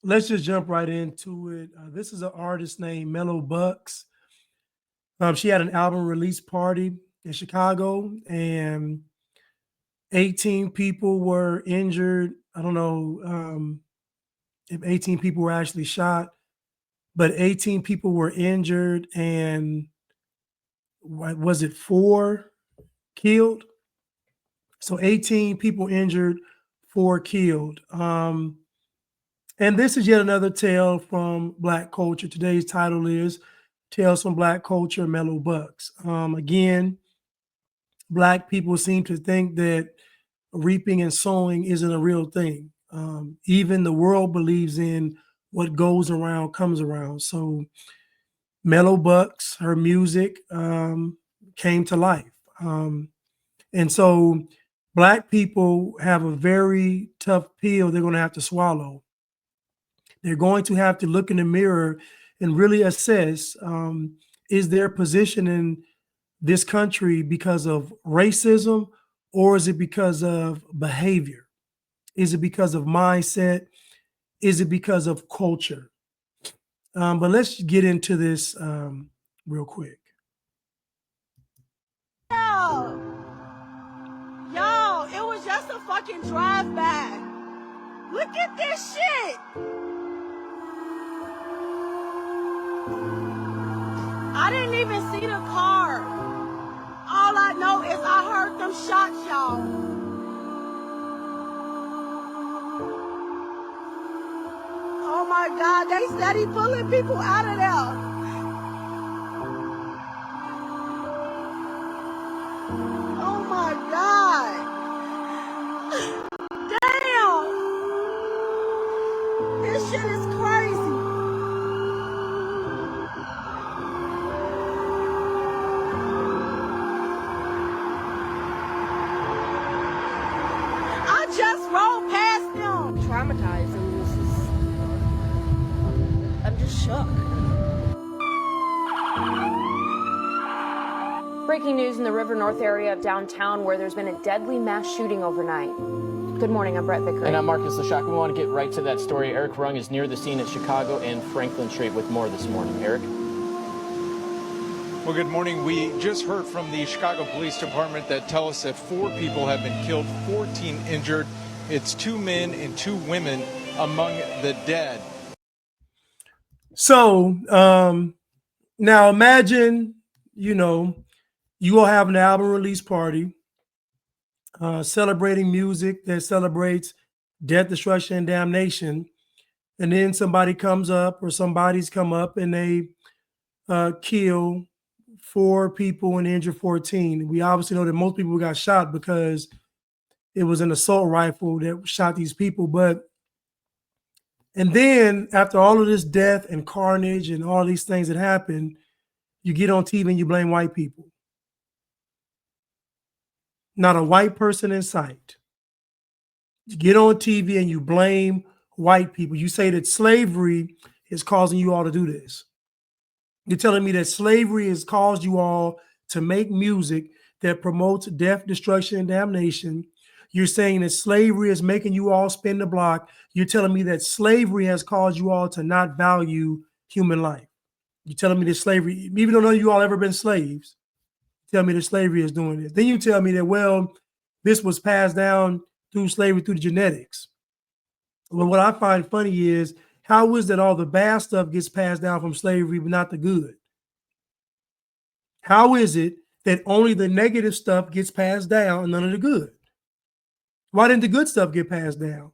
let's just jump right into it. This is an artist named Mello Buckzz. She had an album release party in Chicago, and 18 people were injured. I don't know if 18 people were actually shot, but 18 people were injured, and what was it, 4 killed? So 18 people injured, 4 killed. And this is yet another tale from Black culture. Today's title is Tales from Black Culture, Mello Buckzz. Again, Black people seem to think that reaping and sowing isn't a real thing. Even the world believes in what goes around comes around. So Mello Buckzz, her music came to life. And so Black people have a very tough pill they're going to have to swallow. They're going to have to look in the mirror and really assess, is their position in this country because of racism, or is it because of behavior? Is it because of mindset? Is it because of culture? But let's get into this real quick. Yo, it was just a fucking drive-by. Look at this shit. I didn't even see the car. All I know is I heard them shots, y'all. Oh my God, they steady pulling people out of there. Oh my God. Damn. This shit is crazy. I just rolled past them. Traumatized, and I'm just shook. Breaking news in the River North area of downtown, where there's been a deadly mass shooting overnight. Good morning, I'm Brett Vickery. And I'm Marcus Lashak. We want to get right to that story. Eric Rung is near the scene at Chicago and Franklin Street with more this morning. Eric? Well, good morning. We just heard from the Chicago Police Department that tell us that 4 people have been killed, 14 injured. It's 2 men and 2 women among the dead. So now imagine, you will have an album release party celebrating music that celebrates death, destruction, and damnation. And then somebody comes up, or somebody's come up, and they kill 4 people and injure 14. We obviously know that most people got shot because it was an assault rifle that shot these people. And then after all of this death and carnage and all these things that happened, you get on TV and you blame white people. Not a white person in sight. You get on TV and you blame white people. You say that slavery is causing you all to do this. You're telling me that slavery has caused you all to make music that promotes death, destruction, and damnation. You're saying that slavery is making you all spin the block. You're telling me that slavery has caused you all to not value human life. You're telling me that slavery, even though none of you all ever been slaves, tell me that slavery is doing this. Then you tell me that, well, this was passed down through slavery, through the genetics. Well, what I find funny is, how is that all the bad stuff gets passed down from slavery, but not the good? How is it that only the negative stuff gets passed down and none of the good? Why didn't the good stuff get passed down?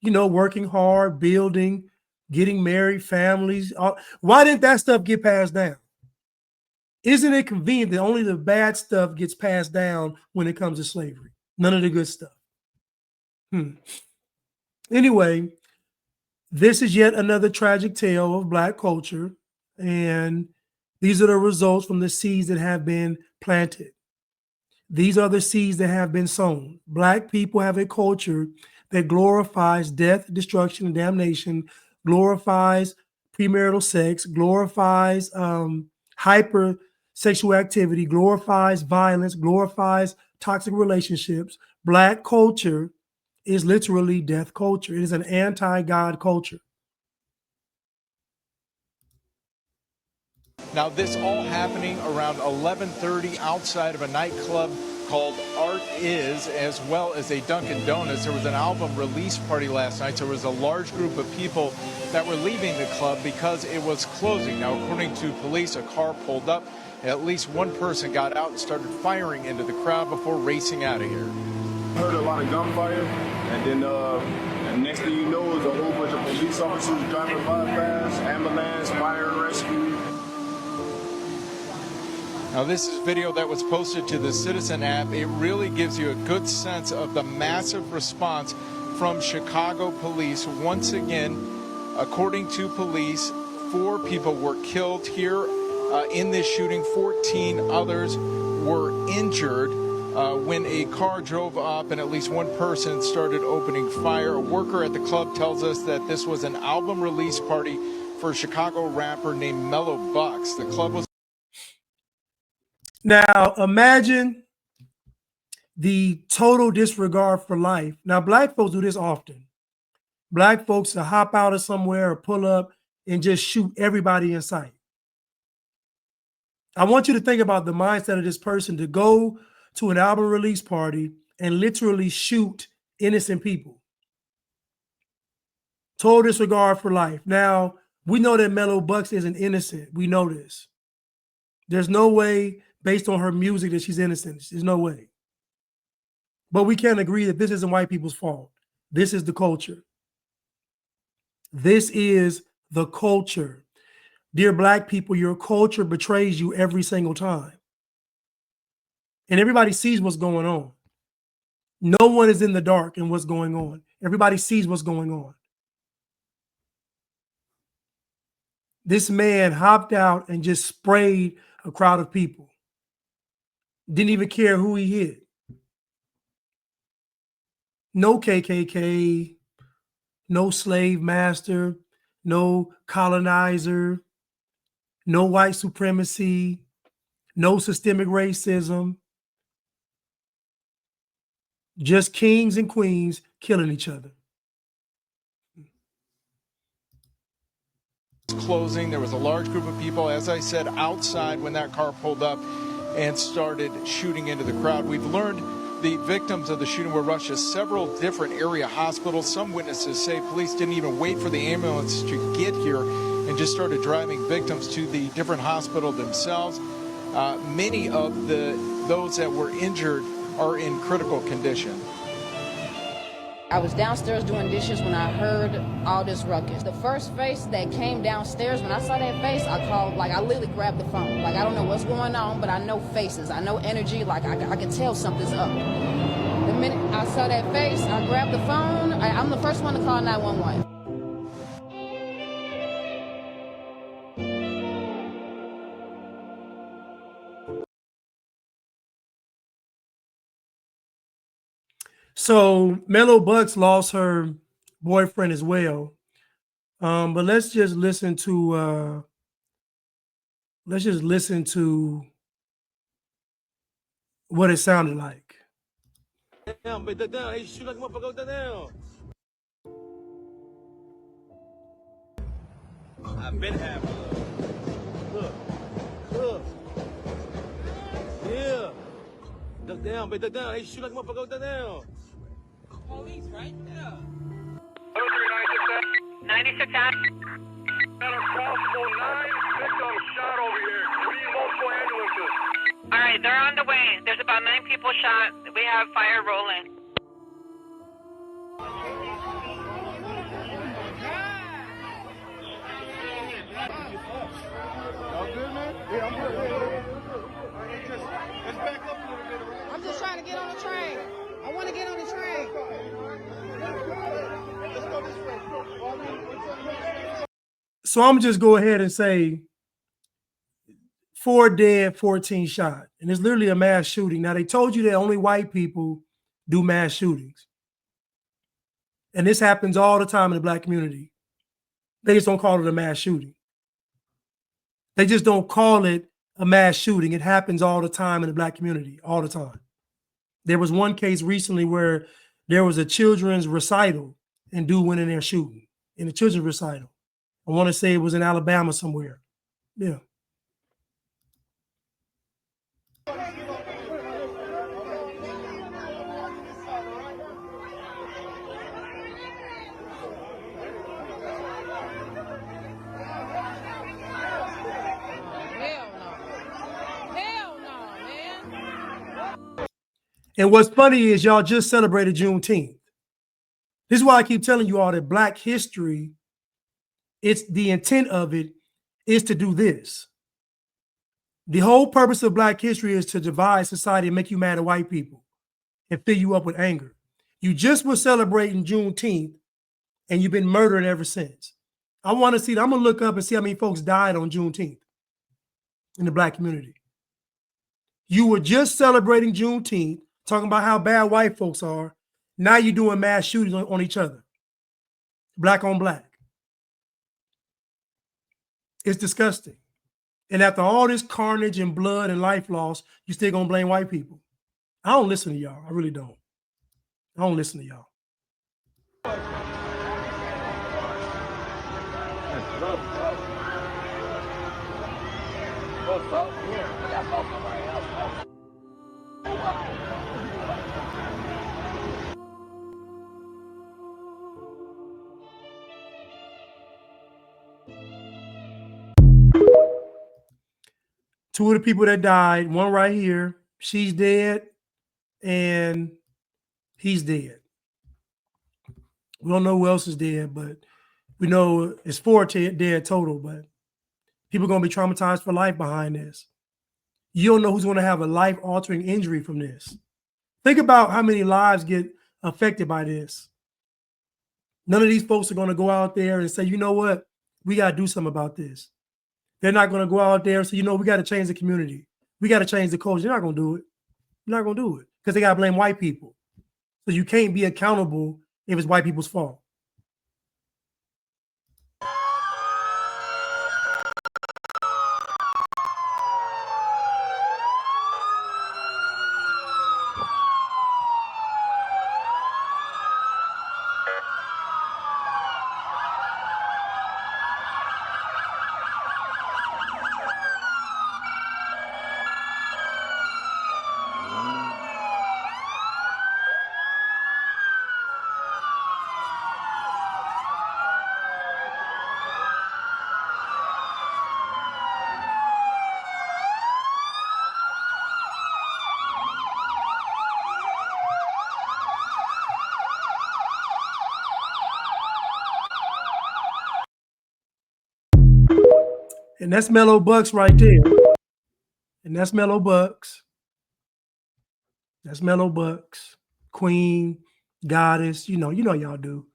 Working hard, building, getting married, families. Why didn't that stuff get passed down? Isn't it convenient that only the bad stuff gets passed down when it comes to slavery? None of the good stuff. Anyway, this is yet another tragic tale of Black culture, and these are the results from the seeds that have been planted. These are the seeds that have been sown. Black people have a culture that glorifies death, destruction, and damnation, glorifies premarital sex, glorifies hyper sexual activity, glorifies violence, glorifies toxic relationships. Black culture is literally death culture. It is an anti-God culture. Now, this all happening around 11:30 outside of a nightclub called Art Is, as well as a Dunkin' Donuts. There was an album release party last night. So there was a large group of people that were leaving the club because it was closing. Now, according to police, a car pulled up. At least one person got out and started firing into the crowd before racing out of here. I heard a lot of gunfire, and then and next thing you know is a whole bunch of police officers driving by fast, ambulance, fire and rescue. Now, this is video that was posted to the Citizen app. It really gives you a good sense of the massive response from Chicago police. Once again, according to police, 4 people were killed here in this shooting. 14 others were injured when a car drove up and at least one person started opening fire. A worker at the club tells us that this was an album release party for a Chicago rapper named Mello. The club was... Now, imagine the total disregard for life. Now, black folks do this often. Black folks will hop out of somewhere or pull up and just shoot everybody in sight. I want you to think about the mindset of this person to go to an album release party and literally shoot innocent people. Total disregard for life. Now, we know that Mello Buckzz isn't innocent. We know this. There's no way, based on her music, that she's innocent. There's no way. But we can't agree that this isn't white people's fault. This is the culture. This is the culture. Dear black people, your culture betrays you every single time. And everybody sees what's going on. No one is in the dark in what's going on. Everybody sees what's going on. This man hopped out and just sprayed a crowd of people. Didn't even care who he hit. No KKK, no slave master, no colonizer, no white supremacy, no systemic racism. Just kings and queens killing each other. Closing. There was a large group of people, as I said, outside when that car pulled up and started shooting into the crowd. We've learned the victims of the shooting were rushed to several different area hospitals. Some witnesses say police didn't even wait for the ambulance to get here and just started driving victims to the different hospital themselves. Many of those that were injured are in critical condition. I was downstairs doing dishes when I heard all this ruckus. The first face that came downstairs, when I saw that face, I called, like I literally grabbed the phone. Like I don't know what's going on, but I know faces, I know energy, like I can tell something's up. The minute I saw that face, I grabbed the phone. I'm the first one to call 911. So Mello Buckzz lost her boyfriend as well. But let's just listen to what it sounded like. I've been having look. Yeah. Duck down, duck down. Hey, shoot like motherfucker, duck down. Police, right? Yeah. 96 out. Got a possible 9 victims shot over here. We need multiple ambulances. All right, they're on the way. There's about 9 people shot. We have fire rolling. All good, man? Yeah, I'm good. Let's back up a little bit. I'm just trying to get on the train. I want to get on the train. Let's go this way. So I'm just go ahead and say 4 dead, 14 shot. And it's literally a mass shooting. Now, they told you that only white people do mass shootings. And this happens all the time in the black community. They just don't call it a mass shooting. They just don't call it a mass shooting. It happens all the time in the black community, all the time. There was one case recently where There was a children's recital, and dude went in there shooting in a children's recital. I want to say it was in Alabama somewhere. Yeah. And what's funny is y'all just celebrated Juneteenth. This is why I keep telling you all that Black history, it's the intent of it is to do this. The whole purpose of Black history is to divide society and make you mad at white people and fill you up with anger. You just were celebrating Juneteenth and you've been murdering ever since. I want to see, I'm going to look up and see how many folks died on Juneteenth in the Black community. You were just celebrating Juneteenth, talking about how bad white folks are. Now you're doing mass shootings on each other. Black on black. It's disgusting. And after all this carnage and blood and life loss, you still gonna blame white people. I don't listen to y'all. I really don't. I don't listen to y'all. Two of the people that died, one right here, she's dead, and he's dead. We don't know who else is dead, but we know it's 4 dead total, but people are going to be traumatized for life behind this. You don't know who's going to have a life-altering injury from this. Think about how many lives get affected by this. None of these folks are going to go out there and say, you know what, we got to do something about this. They're not going to go out there and say, you know, we got to change the community. We got to change the culture. They're not going to do it. They're not going to do it because they got to blame white people. So you can't be accountable if it's white people's fault. And that's Mello Buckzz right there. And that's Mello Buckzz. That's Mello Buckzz. Queen, goddess, you know y'all do.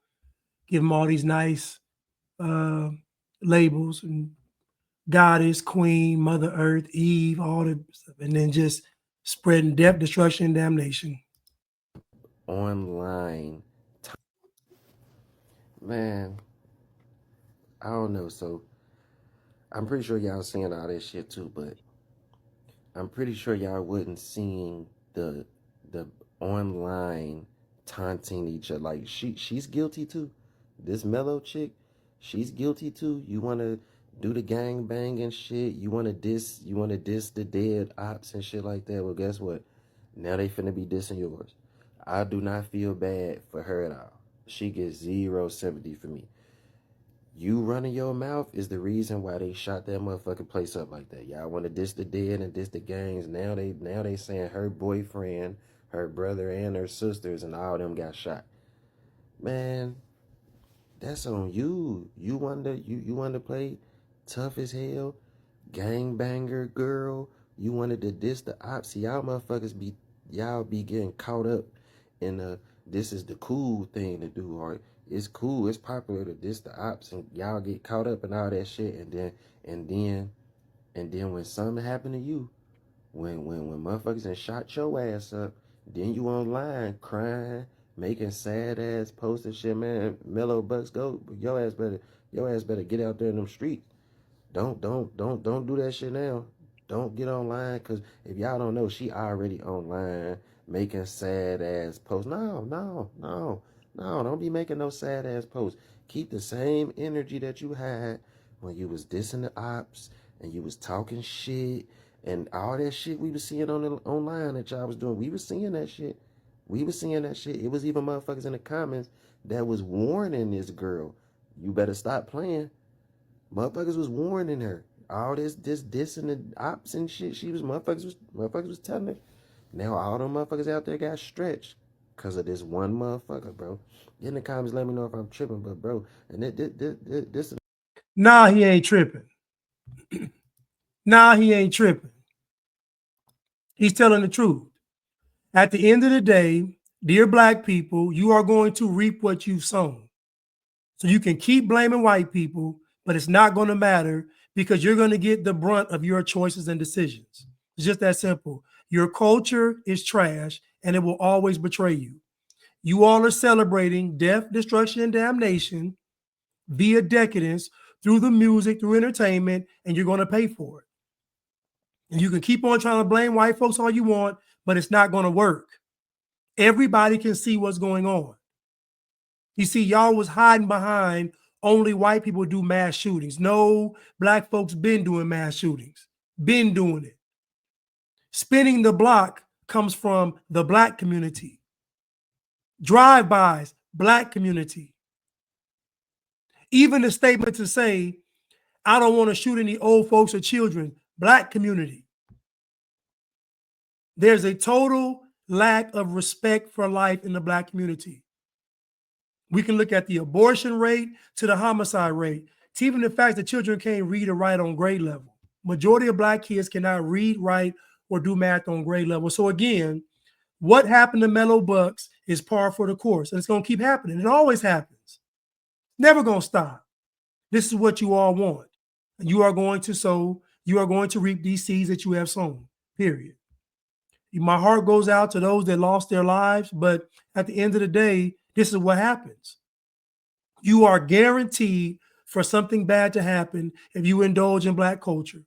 Give them all these nice labels and goddess, queen, Mother Earth, Eve, all the stuff. And then just spreading death, destruction, and damnation. Online. Man, I don't know. So I'm pretty sure y'all seeing all this shit too, but I'm pretty sure y'all wasn't seeing the online taunting each other. Like she's guilty too. This Mello chick, she's guilty too. You wanna do the gang bang and shit. You wanna diss the dead ops and shit like that. Well, guess what? Now they finna be dissing yours. I do not feel bad for her at all. She gets 0 sympathy for me. You running your mouth is the reason why they shot that motherfucking place up like that. Y'all want to diss the dead and diss the gangs. Now they saying her boyfriend, her brother, and her sisters and all of them got shot. Man, that's on you. You want to play tough as hell, gangbanger girl. You wanted to diss the ops. Y'all motherfuckers be getting caught up in this is the cool thing to do, or it's cool, it's popular to diss the ops, and y'all get caught up in all that shit, and then when something happened to you, when motherfuckers and shot your ass up, then you online crying, making sad ass posts and shit, man. Mello Buckzz, go, your ass better get out there in them streets. Don't do that shit now. Don't get online, because if y'all don't know, she already online making sad ass posts. No, don't be making no sad ass posts. Keep the same energy that you had when you was dissing the ops and you was talking shit and all that shit we was seeing online that y'all was doing. We was seeing that shit. It was even motherfuckers in the comments that was warning this girl, you better stop playing. Motherfuckers was warning her. All this dissing the ops and shit. Motherfuckers was telling her. Now all them motherfuckers out there got stretched because of this one motherfucker, bro. In the comments, let me know if I'm tripping, but bro, and this. Nah, he ain't tripping. Nah, he ain't tripping. He's telling the truth. At the end of the day, dear black people, you are going to reap what you've sown. So you can keep blaming white people, but it's not going to matter because you're going to get the brunt of your choices and decisions. It's just that simple. Your culture is trash and it will always betray you. You all are celebrating death, destruction, and damnation via decadence through the music, through entertainment, and you're going to pay for it. And you can keep on trying to blame white folks all you want, but it's not going to work. Everybody can see what's going on. You see, y'all was hiding behind only white people do mass shootings. No, black folks been doing mass shootings, been doing it. Spinning the block comes from the black community. Drive-bys, black community. Even the statement to say, I don't want to shoot any old folks or children, black community. There's a total lack of respect for life in the black community. We can look at the abortion rate to the homicide rate, to even the fact that children can't read or write on grade level. Majority of black kids cannot read, write, or do math on grade level. So again, what happened to Mello Buckzz is par for the course, and it's going to keep happening. It always happens. Never going to stop. This is what you all want. You are going to sow. You are going to reap these seeds that you have sown, period. My heart goes out to those that lost their lives, but at the end of the day, this is what happens. You are guaranteed for something bad to happen if you indulge in black culture.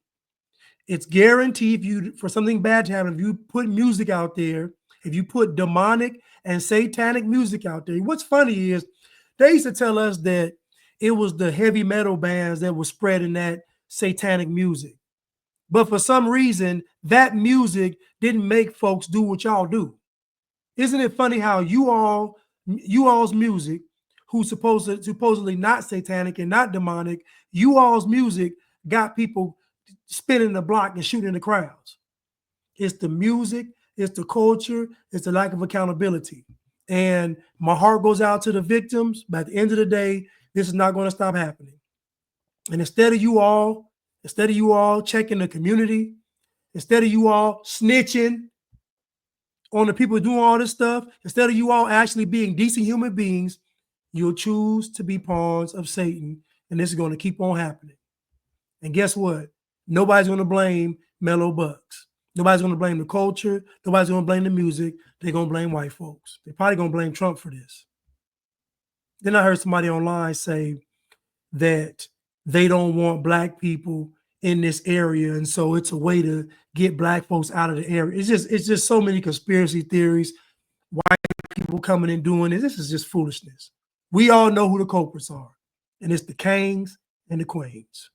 It's guaranteed for something bad to happen if you put music out there, if you put demonic and satanic music out there. What's funny is they used to tell us that it was the heavy metal bands that were spreading that satanic music. But for some reason, that music didn't make folks do what y'all do. Isn't it funny how you all's music, who's supposedly not satanic and not demonic, you all's music got people spinning the block and shooting the crowds. It's the music, it's the culture, it's the lack of accountability. And my heart goes out to the victims, but at the end of the day, this is not going to stop happening. And instead of you all checking the community, instead of you all snitching on the people doing all this stuff, instead of you all actually being decent human beings, you'll choose to be pawns of Satan, and this is going to keep on happening. And guess what? Nobody's going to blame Mello Buckzz. Nobody's going to blame the culture. Nobody's going to blame the music. They're going to blame white folks. They're probably going to blame Trump for this. Then I heard somebody online say that they don't want black people in this area, and so it's a way to get black folks out of the area. It's just so many conspiracy theories. White people coming and doing this. This is just foolishness. We all know who the culprits are, and it's the kings and the queens.